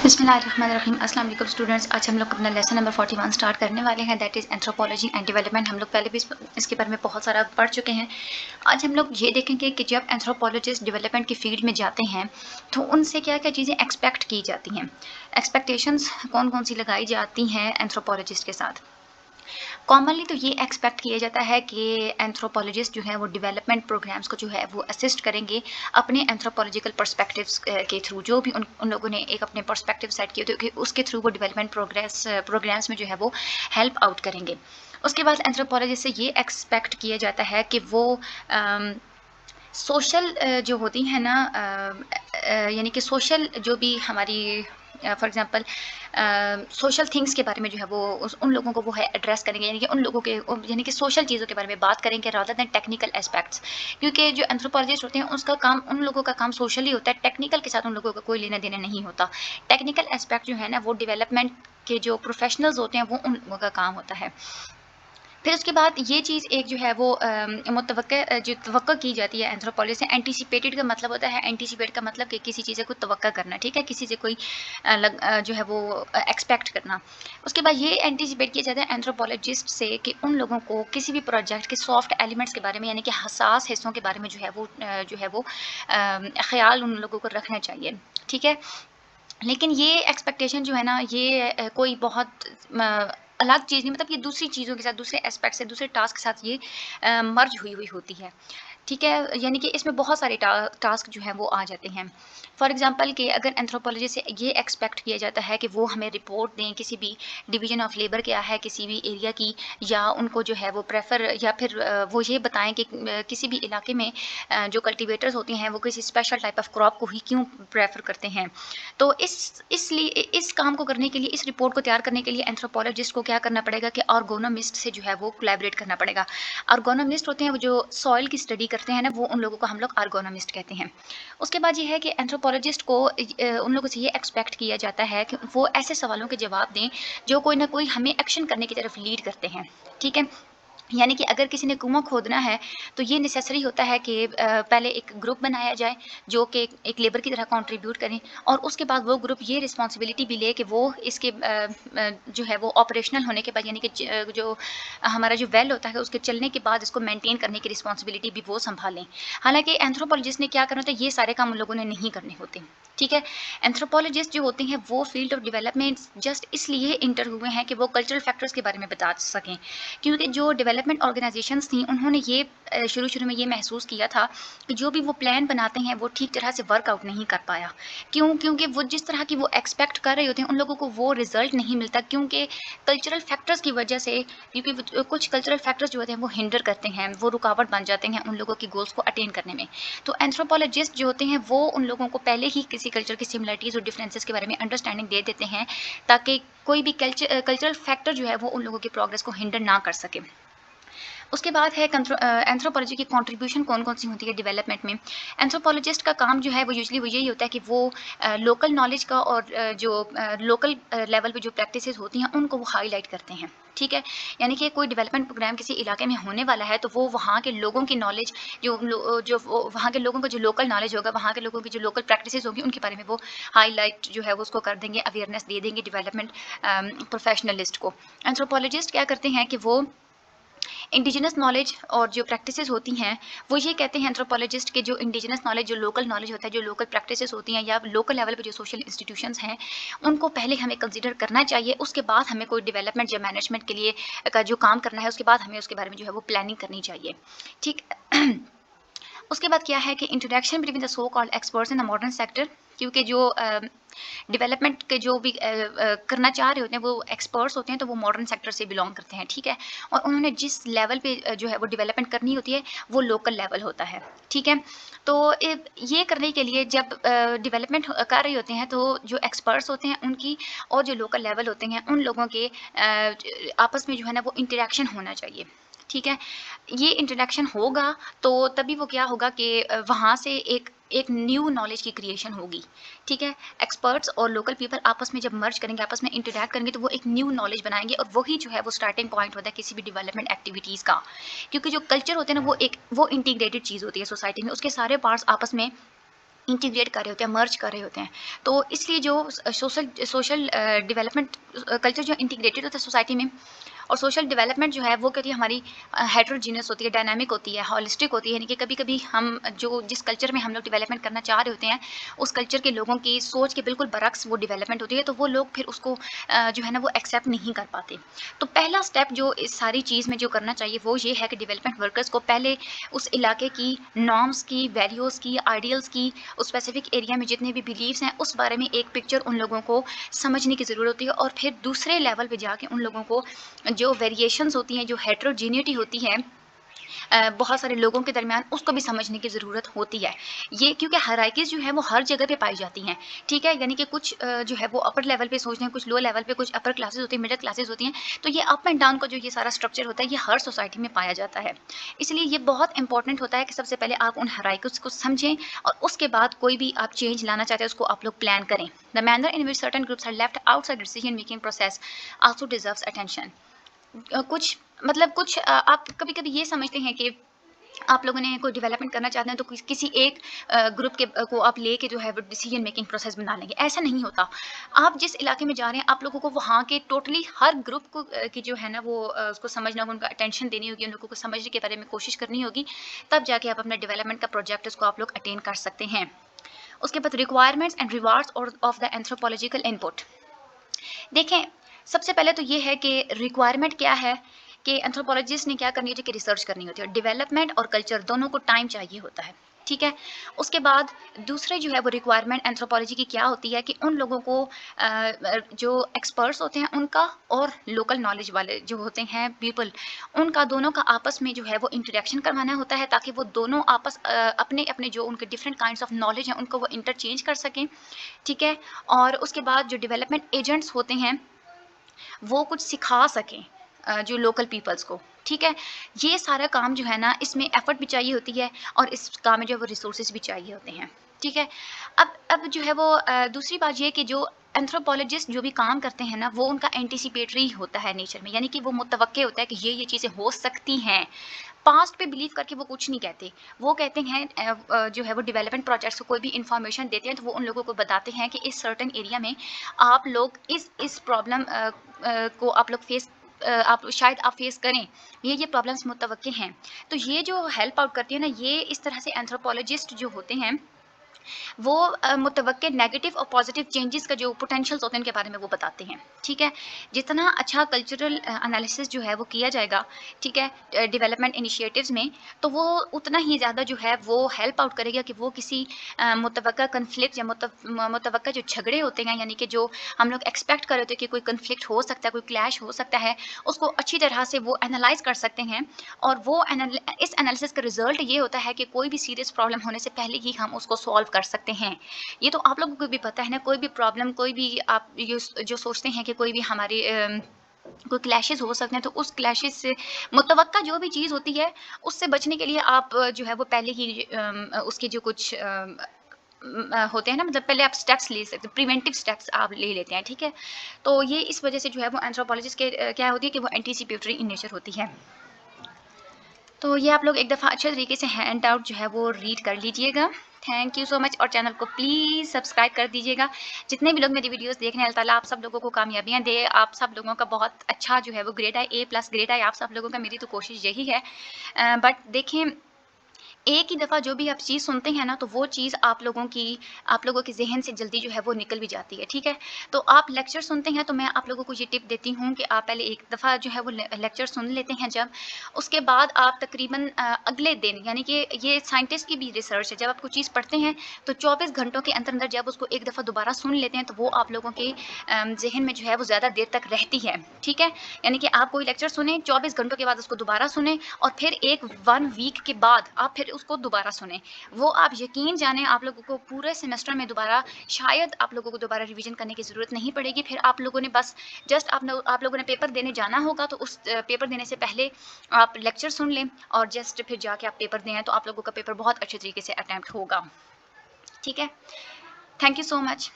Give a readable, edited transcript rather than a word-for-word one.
बिस्मिल्लाहिर्रहमानिर्रहीम। अस्सलाम वालेकुम स्टूडेंट्स। आज हम लोग अपना लेसन नंबर 41 स्टार्ट करने वाले हैं, that is anthropology and development. हम लोग पहले भी इसके बारे में बहुत सारा पढ़ चुके हैं। आज हम लोग ये देखेंगे कि जब एंथ्रोपोलॉजिस्ट डेवलपमेंट की फील्ड में जाते हैं तो उनसे क्या क्या चीज़ें एक्सपेक्ट की जाती हैं, एक्सपेक्टेशंस कौन कौन सी लगाई जाती हैं एंथ्रोपोलॉजिस्ट के साथ। कॉमनली तो ये एक्सपेक्ट किया जाता है कि एंथ्रोपोलॉजिस्ट जो है वो डेवलपमेंट प्रोग्राम्स को जो है वो असिस्ट करेंगे अपने एंथ्रोपोलॉजिकल पर्सपेक्टिव्स के थ्रू। जो भी उन लोगों ने एक अपने पर्सपेक्टिव सेट किए थे उसके थ्रू वो डेवलपमेंट प्रोग्राम्स में जो है वो हेल्प आउट करेंगे। उसके बाद एंथ्रोपोलॉजिस्ट से ये एक्सपेक्ट किया जाता है कि वो सोशल जो होती हैं ना, यानी कि सोशल जो भी हमारी फॉर एग्जांपल सोशल थिंग्स के बारे में जो है वो उन लोगों को वो है एड्रेस करेंगे, यानी कि उन लोगों के यानी कि सोशल चीज़ों के बारे में बात करेंगे रादर देन टेक्निकल एस्पेक्ट्स। क्योंकि जो एंथ्रोपोलॉजिस्ट होते हैं उसका काम, उन लोगों का काम सोशली होता है, टेक्निकल के साथ उन लोगों का कोई लेना देना नहीं होता। टेक्निकल एस्पेक्ट जो है ना वो डेवलपमेंट के जो प्रोफेशनल्स होते हैं वो उन लोगों का काम होता है। फिर उसके बाद ये चीज़ एक जो है वो जो तवक्को की जाती है एंथ्रोपोलॉजी से। एंटीसिपेटेड का मतलब होता है, एंटीसिपेट का मतलब कि किसी चीज़ को तवक्का करना, ठीक है, किसी से कोई जो है वो एक्सपेक्ट करना। उसके बाद ये एंटीसिपेट किया जाता है एंथ्रोपोलॉजिस्ट से कि उन लोगों को किसी भी प्रोजेक्ट के सॉफ्ट एलिमेंट्स के बारे में, यानी कि हसास हिस्सों के बारे में जो है वो ख्याल उन लोगों को रखना चाहिए, ठीक है। लेकिन ये एक्सपेक्टेशन जो है ना ये कोई बहुत अलग चीज़ नहीं, मतलब ये दूसरी चीज़ों के साथ, दूसरे एस्पेक्ट से, दूसरे टास्क के साथ ये मर्ज हुई हुई होती है, ठीक है। यानी कि इसमें बहुत सारे टास्क जो हैं वो आ जाते हैं। फॉर एग्जांपल कि अगर एंथ्रोपोलॉजी से ये एक्सपेक्ट किया जाता है कि वो हमें रिपोर्ट दें किसी भी डिवीजन ऑफ लेबर क्या है किसी भी एरिया की, या उनको जो है वो प्रेफर, या फिर वो ये बताएं कि किसी भी इलाके में जो कल्टीवेटर्स होते हैं वो किसी स्पेशल टाइप ऑफ क्रॉप को ही क्यों प्रेफर करते हैं। तो इसलिए इस काम को करने के लिए, इस रिपोर्ट को तैयार करने के लिए एंथ्रोपोलॉजिस्ट को क्या करना पड़ेगा कि ऑर्गोनोमिस्ट से जो है वो कोलैबोरेट करना पड़ेगा। ऑर्गोनोमिस्ट होते हैं वो जो सॉइल की स्टडी करते हैं ना, वो उन लोगों को हम लोग ऑर्गोनोमिस्ट कहते हैं। उसके बाद ये है कि एंथ्रोपोलॉजिस्ट को उन लोगों से ये एक्सपेक्ट किया जाता है कि वो ऐसे सवालों के जवाब दें जो कोई ना कोई हमें एक्शन करने की तरफ लीड करते हैं, ठीक है। यानी कि अगर किसी ने कुआँ खोदना है तो ये नेसेसरी होता है कि पहले एक ग्रुप बनाया जाए जो कि एक लेबर की तरह कंट्रीब्यूट करें, और उसके बाद वो ग्रुप ये रिस्पॉन्सिबिलिटी भी ले कि वो इसके जो है वो ऑपरेशनल होने के बाद, यानी कि जो हमारा जो वेल होता है उसके चलने के बाद इसको मेंटेन करने की रिस्पॉन्सिबिलिटी भी वो संभालें। हालांकि एंथ्रोपोलॉजिस्ट ने क्या करना होता है, ये सारे काम उन लोगों ने नहीं करने होते, ठीक है। एंथ्रोपोलॉजिस्ट जो होते हैं वो फील्ड ऑफ डेवलपमेंट जस्ट इसलिए इंटर हुए हैं कि वो कल्चरल फैक्टर्स के बारे में बता सकें। क्योंकि जो डेवलपमेंट ऑर्गेनाइजेशंस थी उन्होंने ये शुरू-शुरू में ये महसूस किया था कि जो भी वो प्लान बनाते हैं वो ठीक तरह से वर्कआउट नहीं कर पाया। क्यों? क्योंकि वो जिस तरह की वो एक्सपेक्ट कर रहे होते हैं उन लोगों को वो रिज़ल्ट नहीं मिलता, क्योंकि कल्चरल फैक्टर्स की वजह से, क्योंकि कुछ कल्चरल फैक्टर्स जो होते हैं वो हिंडर करते हैं, वो रुकावट बन जाते हैं उन लोगों की गोल्स को अटेन करने में। तो एंथ्रोपोलॉजिस्ट जो होते हैं वो उन लोगों को पहले ही किसी कल्चर की सिमिलरिटीज़ और डिफरेंसेस के बारे में अंडरस्टैंडिंग दे देते हैं, ताकि कोई भी कल्चरल फैक्टर जो है वो उन लोगों की प्रोग्रेस को हिंडर ना कर सके। उसके बाद है एंथ्रोपोलॉजी की कंट्रीब्यूशन कौन-कौन सी होती है डेवलपमेंट में। एंथ्रोपोलॉजिस्ट का काम जो है वो यूजुअली वो यही होता है कि वो लोकल नॉलेज का और जो लोकल लेवल पे जो प्रैक्टिसेस होती हैं उनको वो हाईलाइट करते हैं, ठीक है। यानी कि कोई डेवलपमेंट प्रोग्राम किसी इलाके में होने वाला है तो वो वहाँ के लोगों की नॉलेज, वहाँ के लोगों को जो लोकल नॉलेज होगा, वहाँ के लोगों की जो लोकल प्रैक्टिसेस होंगी उनके बारे में वो हाईलाइट जो है वो उसको कर देंगे, अवेयरनेस दे देंगे डेवलपमेंट प्रोफेशनलिस्ट को। एंथ्रोपोलॉजिस्ट क्या करते हैं कि वो इंडिजिनस नॉलेज और जो प्रैक्टिसेस होती हैं वो ये कहते हैं एंथ्रोपोलॉजिस्ट के, जो इंडिजिनस नॉलेज, जो लोकल नॉलेज होता है, जो लोकल प्रैक्टिसेस होती हैं या लोकल लेवल पे जो सोशल इंस्टीट्यूशंस हैं उनको पहले हमें कंसीडर करना चाहिए। उसके बाद हमें कोई डेवलपमेंट या मैनेजमेंट के लिए का जो काम करना है उसके बाद हमें उसके बारे में जो है वो प्लानिंग करनी चाहिए, ठीक। उसके बाद क्या है कि interaction between the so called experts in the modern sector. क्योंकि जो डेवलपमेंट के जो भी करना चाह रहे होते हैं वो एक्सपर्ट्स होते हैं तो वो मॉडर्न सेक्टर से बिलोंग करते हैं, ठीक है। और उन्होंने जिस लेवल पे जो है वो डेवलपमेंट करनी होती है वो लोकल लेवल होता है, ठीक है। तो ये करने के लिए जब डेवलपमेंट कर रहे होते हैं तो जो एक्सपर्ट्स होते हैं उनकी और जो लोकल लेवल होते हैं उन लोगों के आपस में जो है ना वो इंटरेक्शन होना चाहिए, ठीक है। ये इंटरेक्शन होगा तो तभी वो क्या होगा कि वहाँ से एक एक न्यू नॉलेज की क्रिएशन होगी, ठीक है। एक्सपर्ट्स और लोकल पीपल आपस में जब मर्ज करेंगे, आपस में इंटरैक्ट करेंगे तो वो एक न्यू नॉलेज बनाएंगे, और वही जो है वो स्टार्टिंग पॉइंट होता है किसी भी डेवलपमेंट एक्टिविटीज़ का। क्योंकि जो कल्चर होते हैं ना वो इंटीग्रेटेड चीज़ होती है सोसाइटी में, उसके सारे पार्ट्स आपस में इंटीग्रेट कर रहे होते हैं, मर्ज कर रहे होते हैं। तो इसलिए जो सोशल सोशल डेवलपमेंट कल्चर जो इंटीग्रेटेड होता है सोसाइटी में, और सोशल डेवलपमेंट जो है वो कभी हमारी हेट्रोजीनियस होती है, डायनामिक होती है, हॉलिस्टिक होती है। यानी कि कभी-कभी हम जो जिस कल्चर में हम लोग डेवलपमेंट करना चाह रहे होते हैं, उस कल्चर के लोगों की सोच के बिल्कुल बरअक्स वो डेवलपमेंट होती है, तो वो लोग फिर उसको जो है ना वो एक्सेप्ट नहीं कर पाते। तो पहला स्टेप जो इस सारी चीज़ में जो करना चाहिए वो ये है कि डेवलपमेंट वर्कर्स को पहले उस इलाके की नॉर्म्स की, वैल्यूज़ की, आइडियल्स की, उस स्पेसिफिक एरिया में जितने भी बिलीव्स हैं उस बारे में एक पिक्चर उन लोगों को समझने की ज़रूरत होती है, और फिर दूसरे लेवल पे जाके उन लोगों को जो वेरिएशंस होती हैं, जो हेटेरोजेनिटी होती है बहुत सारे लोगों के दरमियान, उसको भी समझने की ज़रूरत होती है। ये क्योंकि हायरार्कीज़ जो है वो हर जगह पे पाई जाती हैं, ठीक है? यानी कि कुछ जो है वो अपर लेवल पे सोचते हैं, कुछ लो लेवल पे, कुछ अपर क्लासेस होती हैं, मिडल क्लासेस होती हैं। तो ये अप एंड डाउन का जो ये सारा स्ट्रक्चर होता है, ये हर सोसाइटी में पाया जाता है। इसलिए ये बहुत इंपॉर्टेंट होता है कि सबसे पहले आप उन हायरार्कीज़ को समझें, और उसके बाद कोई भी आप चेंज लाना चाहते हैं उसको आप लोग प्लान करें। The manner in which certain groups are left outside decision making process also deserves attention. कुछ मतलब कुछ आप कभी-कभी ये समझते हैं कि आप लोगों ने कोई डेवलपमेंट करना चाहते हैं तो किसी एक ग्रुप के को आप लेके जो है वो डिसीजन मेकिंग प्रोसेस बना लेंगे, ऐसा नहीं होता। आप जिस इलाके में जा रहे हैं, आप लोगों को वहाँ के टोटली हर ग्रुप को की जो है ना वो उसको समझना होगा, उनका अटेंशन देनी होगी, उन लोगों को समझने के बारे में कोशिश करनी होगी, तब जाके आप अपना डेवलपमेंट का प्रोजेक्ट उसको आप लोग अटेन कर सकते हैं। उसके बाद रिक्वायरमेंट्स एंड रिवार्ड्स और ऑफ द एंथ्रोपोलॉजिकल इनपुट। देखें, सबसे पहले तो ये है कि रिक्वायरमेंट क्या है, कि एंथ्रोपोलॉजिस्ट ने क्या करनी होती है कि रिसर्च करनी होती है। डेवलपमेंट और कल्चर दोनों को टाइम चाहिए होता है, ठीक है? उसके बाद दूसरे जो है वो रिक्वायरमेंट एंथ्रोपोलॉजी की क्या होती है कि उन लोगों को जो एक्सपर्ट्स होते हैं उनका, और लोकल नॉलेज वाले जो होते हैं पीपल, उनका दोनों का आपस में जो है वो इंटरेक्शन करवाना होता है, ताकि वो दोनों आपस अपने-अपने जो उनके डिफरेंट काइंड्स ऑफ नॉलेज हैं उनको वो इंटरचेंज कर सकें, ठीक है? और उसके बाद जो डेवलपमेंट एजेंट्स होते हैं वो कुछ सिखा सकें जो लोकल पीपल्स को, ठीक है? ये सारा काम जो है ना, इसमें एफर्ट भी चाहिए होती है, और इस काम में जो है वो रिसोर्सेज भी चाहिए होते हैं, ठीक है? अब जो है वो दूसरी बात ये है कि जो एंथ्रोपोलॉजिस्ट जो भी काम करते हैं ना, वो उनका एंटीसिपेटरी होता है नेचर में, यानी कि वो मुतवक्के होता है कि ये चीज़ें हो सकती हैं। पास्ट पे बिलीव करके वो कुछ नहीं कहते। वो कहते हैं जो है वो डेवलपमेंट प्रोजेक्ट्स को कोई भी इन्फॉर्मेशन देते हैं तो वो उन लोगों को बताते हैं कि इस सर्टेन एरिया में आप लोग इस प्रॉब्लम को आप लोग आप शायद आप फेस करें, ये प्रॉब्लम्स मुतवक्के हैं। तो ये जो हेल्प आउट करती है ना, ये इस तरह से एंथ्रोपोलॉजिस्ट जो होते हैं वो मुतवक्के नेगेटिव और पॉजिटिव चेंजेस का जो पोटेंशियल्स होते हैं उनके बारे में वो बताते हैं, ठीक है? जितना अच्छा कल्चरल एनालिसिस जो है वो किया जाएगा, ठीक है, डेवलपमेंट इनिशिएटिव्स में, तो वो उतना ही ज़्यादा जो है वो हेल्प आउट करेगा कि वो किसी मुतवक्का कन्फ्लिक्ट या मुतवक्का जो झगड़े होते हैं, यानी कि जो हम लोग एक्सपेक्ट कर रहे होते हैं कि कोई कन्फ्लिक्ट हो सकता है, कोई क्लैश हो सकता है, उसको अच्छी तरह से वो एनालाइज़ कर सकते हैं। और वो इस एनालिसिस का रिज़ल्ट ये होता है कि कोई भी सीरियस प्रॉब्लम होने से पहले ही हम उसको सॉल्व कर सकते हैं। ये तो आप लोगों को भी पता है ना, कोई भी प्रॉब्लम, कोई भी आप जो सोचते हैं कि कोई भी हमारी कोई क्लैशेज़ हो सकते हैं, तो उस क्लैशेज़ से मुतवक्का जो भी चीज़ होती है, उससे बचने के लिए आप जो है वो पहले ही उसके जो कुछ होते हैं ना, मतलब पहले आप स्टेप्स ले सकते हैं, प्रिवेंटिव स्टेप्स आप ले लेते हैं, ठीक है? तो ये इस वजह से जो है वो एंथ्रोपोलॉजिस्ट के क्या होती है कि वो एंटीसिपेटरी इन नेचर होती है। तो ये आप लोग एक दफ़ा अच्छे तरीके से हैंड आउट जो है वो रीड कर लीजिएगा। थैंक यू सो मच, और चैनल को प्लीज़ सब्सक्राइब कर दीजिएगा। जितने भी लोग मेरी वीडियोज़ देख रहे हैं, अल्लाह ताला आप सब लोगों को कामयाबियाँ दे। आप सब लोगों का बहुत अच्छा जो है वो ग्रेड आए, A+ ग्रेड आए आप सब लोगों का, मेरी तो कोशिश यही है। बट देखें, एक ही दफ़ा जो भी आप चीज़ सुनते हैं ना, तो वो चीज़ आप लोगों के ज़हन से जल्दी जो है वो निकल भी जाती है, ठीक है? तो आप लेक्चर सुनते हैं तो मैं आप लोगों को ये टिप देती हूँ कि आप पहले एक दफ़ा जो है वो लेक्चर सुन लेते हैं जब, उसके बाद आप तकरीबन अगले दिन, यानी कि ये साइंटिस्ट की भी रिसर्च है, जब आप कोई चीज़ पढ़ते हैं तो 24 घंटों के अंदर-अंदर जब उसको एक दफ़ा दोबारा सुन लेते हैं, तो वो आप लोगों के ज़हन में जो है वो ज़्यादा देर तक रहती है, ठीक है? यानी कि आप कोई लेक्चर सुनें, 24 घंटों के बाद उसको दोबारा सुनें, और फिर 1 वीक के बाद आप फिर उसको दोबारा सुनें। वो आप यकीन जानें, आप लोगों को पूरे सेमेस्टर में दोबारा, शायद आप लोगों को दोबारा रिवीजन करने की ज़रूरत नहीं पड़ेगी। फिर आप लोगों ने बस जस्ट आप लोगों ने पेपर देने जाना होगा, तो उस पेपर देने से पहले आप लेक्चर सुन लें, और जस्ट फिर जाके आप पेपर दें, तो आप लोगों का पेपर बहुत अच्छे तरीके से अटेम्प्ट होगा। ठीक है? Thank you so much.